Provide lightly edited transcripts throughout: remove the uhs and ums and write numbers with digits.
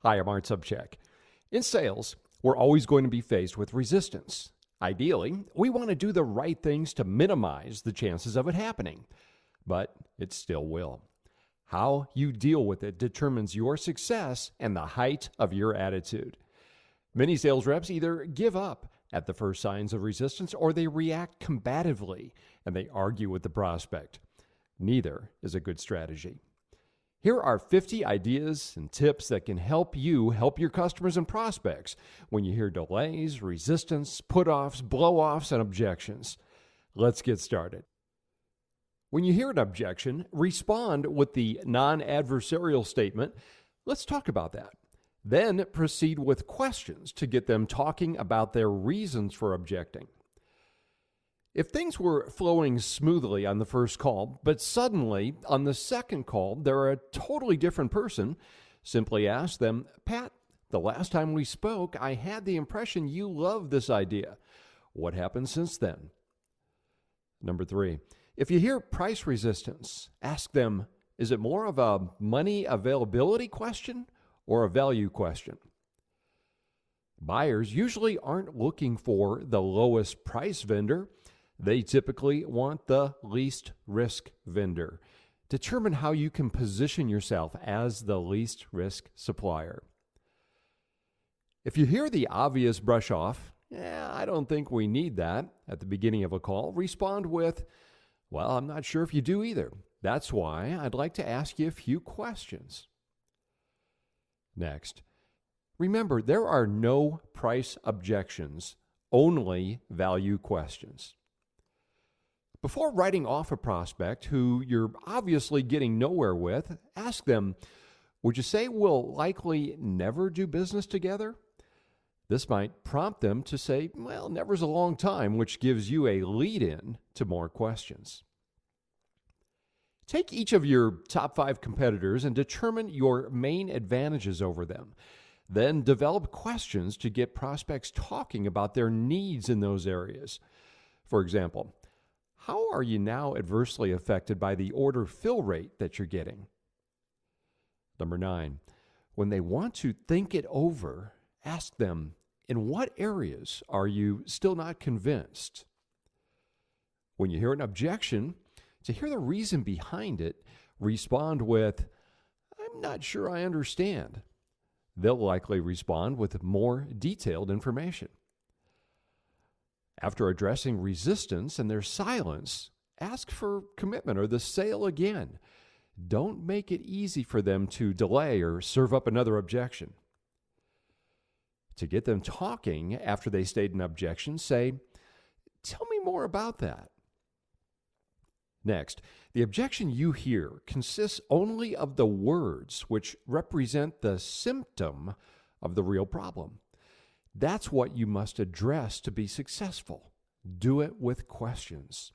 Hi, I'm Sobczak. In sales, we're always going to be faced with resistance. Ideally, we want to do the right things to minimize the chances of it happening, but it still will. How you deal with it determines your success and the height of your attitude. Many sales reps either give up at the first signs of resistance or they react combatively and they argue with the prospect. Neither is a good strategy. Here are 50 ideas and tips that can help you help your customers and prospects when you hear delays, resistance, put-offs, blow-offs, and objections. Let's get started. When you hear an objection, respond with the non-adversarial statement, "Let's talk about that." Then proceed with questions to get them talking about their reasons for objecting. If things were flowing smoothly on the first call, but suddenly on the second call they're a totally different person, simply ask them, "Pat, the last time we spoke, I had the impression you loved this idea. What happened since then?" Number 3, if you hear price resistance, ask them, "Is it more of a money availability question or a value question?" Buyers usually aren't looking for the lowest price vendor. They typically want the least risk vendor. Determine how you can position yourself as the least risk supplier. If you hear the obvious brush off, "I don't think we need that," at the beginning of a call, respond with, "Well, I'm not sure if you do either. That's why I'd like to ask you a few questions." Next, remember there are no price objections, only value questions. Before writing off a prospect who you're obviously getting nowhere with, ask them, "Would you say we'll likely never do business together?" This might prompt them to say, "Well, never's a long time," which gives you a lead-in to more questions. Take each of your top 5 competitors and determine your main advantages over them. Then develop questions to get prospects talking about their needs in those areas. For example, how are you now adversely affected by the order fill rate that you're getting? Number 9, when they want to think it over, ask them, "In what areas are you still not convinced?" When you hear an objection, to hear the reason behind it, respond with, "I'm not sure I understand." They'll likely respond with more detailed information. After addressing resistance and their silence, ask for commitment or the sale again. Don't make it easy for them to delay or serve up another objection. To get them talking after they state an objection, say, "Tell me more about that." Next, the objection you hear consists only of the words which represent the symptom of the real problem. That's what you must address to be successful. Do it with questions.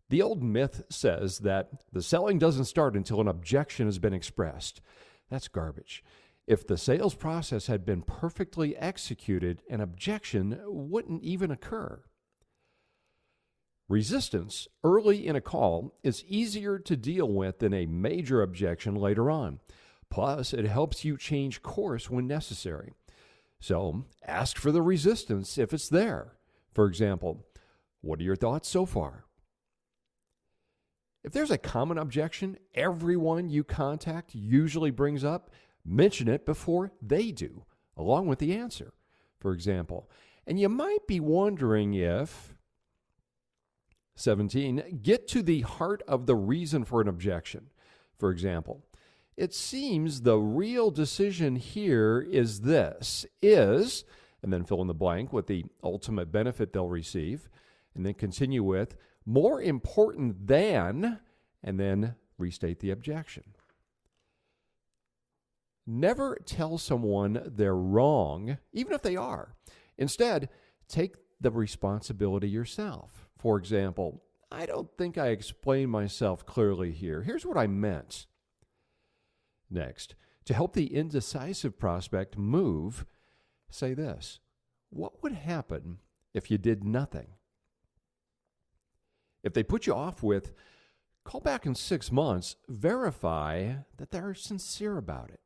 The old myth says that the selling doesn't start until an objection has been expressed. That's garbage. If the sales process had been perfectly executed, an objection wouldn't even occur. Resistance early in a call is easier to deal with than a major objection later on. Plus, it helps you change course when necessary. So, ask for the resistance if it's there. For example, "What are your thoughts so far?" If there's a common objection everyone you contact usually brings up, mention it before they do, along with the answer. For example, "And you might be wondering if..." 17, get to the heart of the reason for an objection. For example, "It seems the real decision here is this, is," and then fill in the blank with the ultimate benefit they'll receive, and then continue with, "more important than," and then restate the objection. Never tell someone they're wrong, even if they are. Instead, take the responsibility yourself. For example, "I don't think I explained myself clearly here. Here's what I meant." Next, to help the indecisive prospect move, say this: "What would happen if you did nothing?" If they put you off with, "Call back in 6 months," verify that they're sincere about it.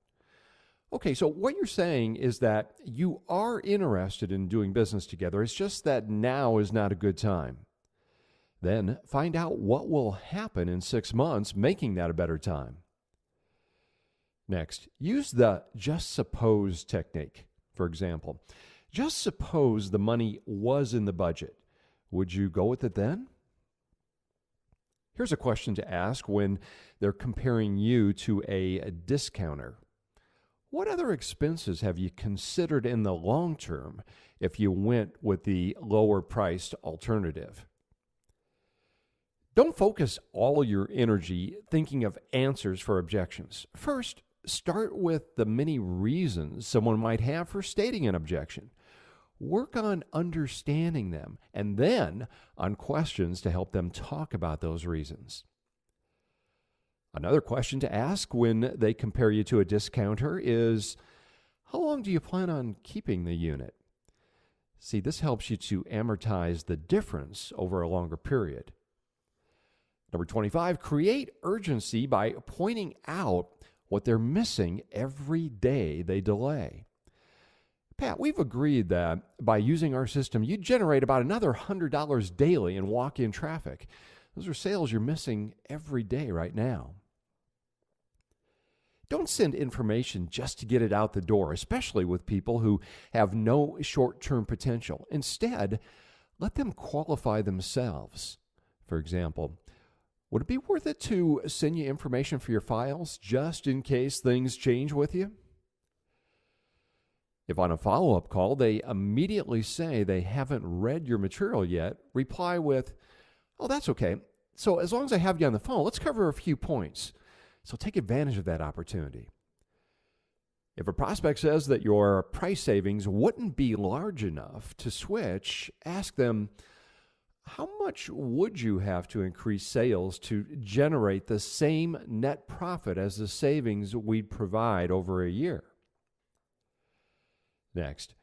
Okay, so what you're saying is that you are interested in doing business together. It's just that now is not a good time. Then find out what will happen in 6 months, making that a better time. Next, use the just suppose technique. For example, just suppose the money was in the budget. Would you go with it then? Here's a question to ask when they're comparing you to a discounter. What other expenses have you considered in the long term if you went with the lower priced alternative? Don't focus all your energy thinking of answers for objections. First, start with the many reasons someone might have for stating an objection. Work on understanding them, and then on questions to help them talk about those reasons. Another question to ask when they compare you to a discounter is, how long do you plan on keeping the unit? See, this helps you to amortize the difference over a longer period. Number 25, create urgency by pointing out what they're missing every day they delay. Pat, we've agreed that by using our system, you generate about another $100 daily in walk-in traffic. Those are sales you're missing every day right now. Don't send information just to get it out the door, especially with people who have no short-term potential. Instead, let them qualify themselves. For example, would it be worth it to send you information for your files just in case things change with you? If on a follow-up call they immediately say they haven't read your material yet, reply with, "Oh, that's okay. So as long as I have you on the phone, let's cover a few points." So take advantage of that opportunity. If a prospect says that your price savings wouldn't be large enough to switch, ask them, how much would you have to increase sales to generate the same net profit as the savings we'd provide over a year? Next,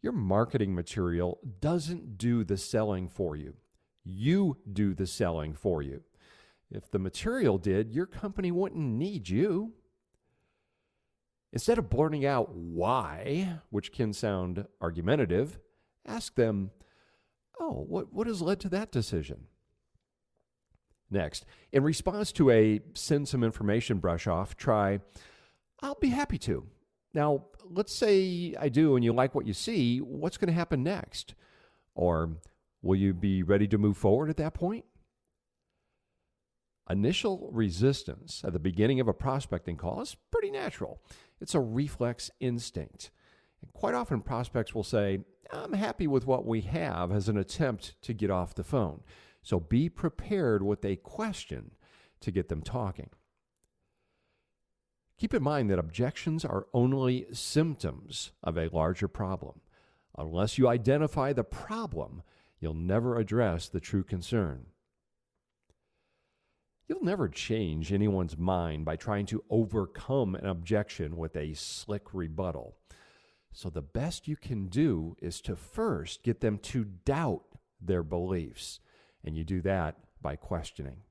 your marketing material doesn't do the selling for you. You do the selling for you. If the material did, your company wouldn't need you. Instead of blurting out why, which can sound argumentative, ask them, "Oh, what has led to that decision?" Next, in response to a send some information brush off, try, "I'll be happy to. Now, let's say I do and you like what you see, what's going to happen next?" Or, "Will you be ready to move forward at that point?" Initial resistance at the beginning of a prospecting call is pretty natural. It's a reflex instinct. And quite often prospects will say, "I'm happy with what we have," as an attempt to get off the phone. So be prepared with a question to get them talking. Keep in mind that objections are only symptoms of a larger problem. Unless you identify the problem, you'll never address the true concern. You'll never change anyone's mind by trying to overcome an objection with a slick rebuttal. So the best you can do is to first get them to doubt their beliefs, and you do that by questioning.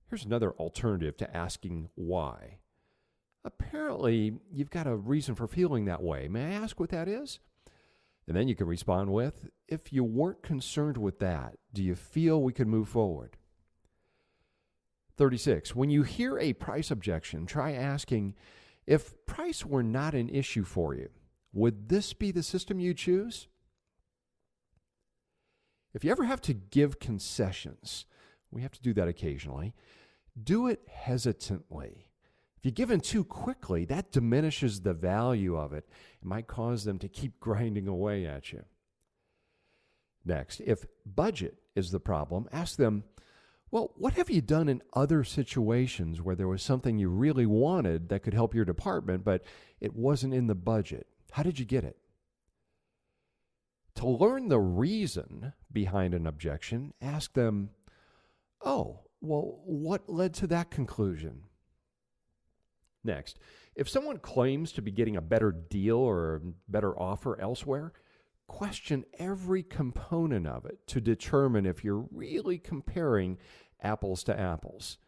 Here's another alternative to asking why. Apparently, you've got a reason for feeling that way. May I ask what that is? And then you can respond with, "If you weren't concerned with that, do you feel we could move forward?" 36. When you hear a price objection, try asking, "If price were not an issue for you, would this be the system you choose?" If you ever have to give concessions, we have to do that occasionally, do it hesitantly. If you give in too quickly, that diminishes the value of it. It might cause them to keep grinding away at you. Next, if budget is the problem, ask them, "Well, what have you done in other situations where there was something you really wanted that could help your department, but it wasn't in the budget? How did you get it?" To learn the reason behind an objection, ask them, "Oh, well, what led to that conclusion?" Next, if someone claims to be getting a better deal or a better offer elsewhere, question every component of it to determine if you're really comparing apples to apples.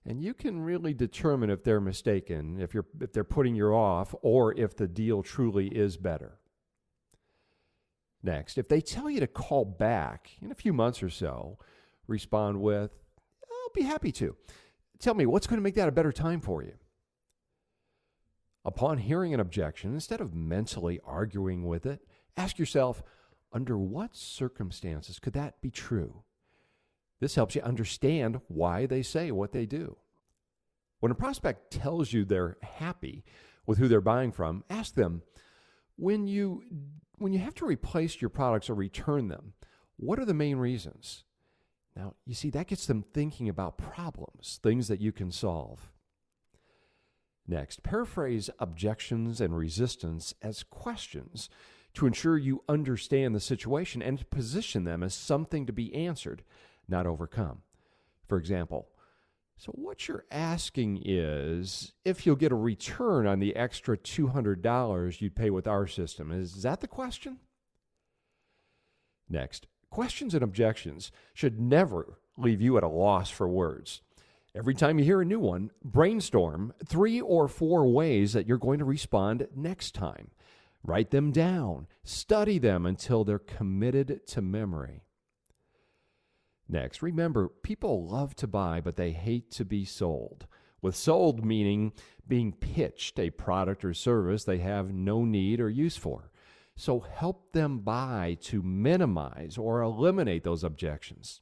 And you can really determine if they're mistaken, if they're putting you off, or if the deal truly is better. Next, if they tell you to call back in a few months or so, respond with, "I'll be happy to. Tell me, what's going to make that a better time for you?" Upon hearing an objection, instead of mentally arguing with it, ask yourself, under what circumstances could that be true? This helps you understand why they say what they do. When a prospect tells you they're happy with who they're buying from, ask them, when you have to replace your products or return them, what are the main reasons? Now, you see, that gets them thinking about problems, things that you can solve. Next, paraphrase objections and resistance as questions to ensure you understand the situation and to position them as something to be answered, not overcome. For example, so what you're asking is if you'll get a return on the extra $200 you'd pay with our system. Is that the question? Next, questions and objections should never leave you at a loss for words. Every time you hear a new one, brainstorm 3 or 4 ways that you're going to respond next time. Write them down. Study them until they're committed to memory. Next, remember, people love to buy, but they hate to be sold. With sold meaning being pitched a product or service they have no need or use for. So help them buy to minimize or eliminate those objections.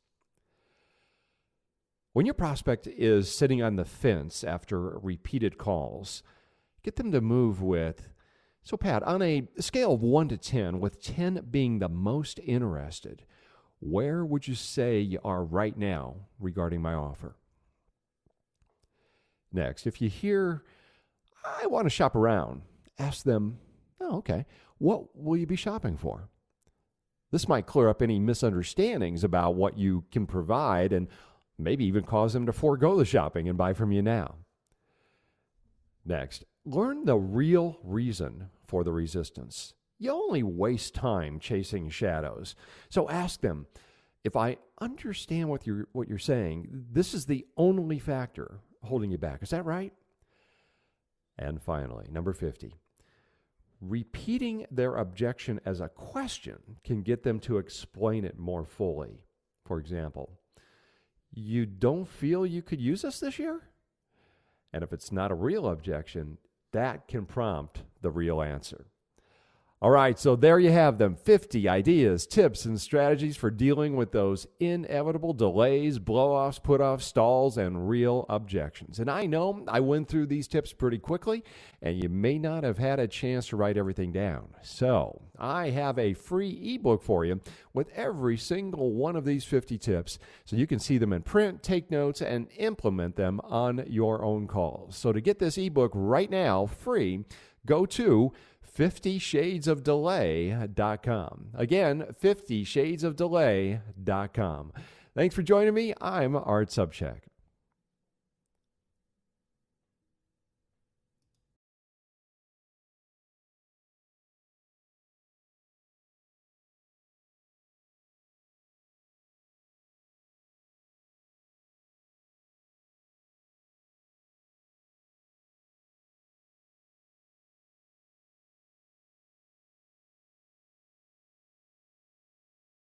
When your prospect is sitting on the fence after repeated calls, get them to move with, "So Pat, on a scale of 1 to 10, with 10 being the most interested, where would you say you are right now regarding my offer?" Next, if you hear, "I want to shop around," ask them, "Oh, okay, what will you be shopping for?" This might clear up any misunderstandings about what you can provide and maybe even cause them to forego the shopping and buy from you now. Next, learn the real reason for the resistance. You only waste time chasing shadows. So ask them, "If I understand what you're saying, this is the only factor holding you back. Is that right?" And finally, number 50, repeating their objection as a question can get them to explain it more fully. For example, "You don't feel you could use us this year?" And if it's not a real objection, that can prompt the real answer. All right, so there you have them, 50 ideas, tips, and strategies for dealing with those inevitable delays, blow-offs, put-offs, stalls, and real objections. And I know I went through these tips pretty quickly, and you may not have had a chance to write everything down. So I have a free ebook for you with every single one of these 50 tips, so you can see them in print, take notes, and implement them on your own calls. So to get this ebook right now, free, go to 50shadesofdelay.com. Again, 50shadesofdelay.com. Thanks for joining me. I'm Art Sobczak.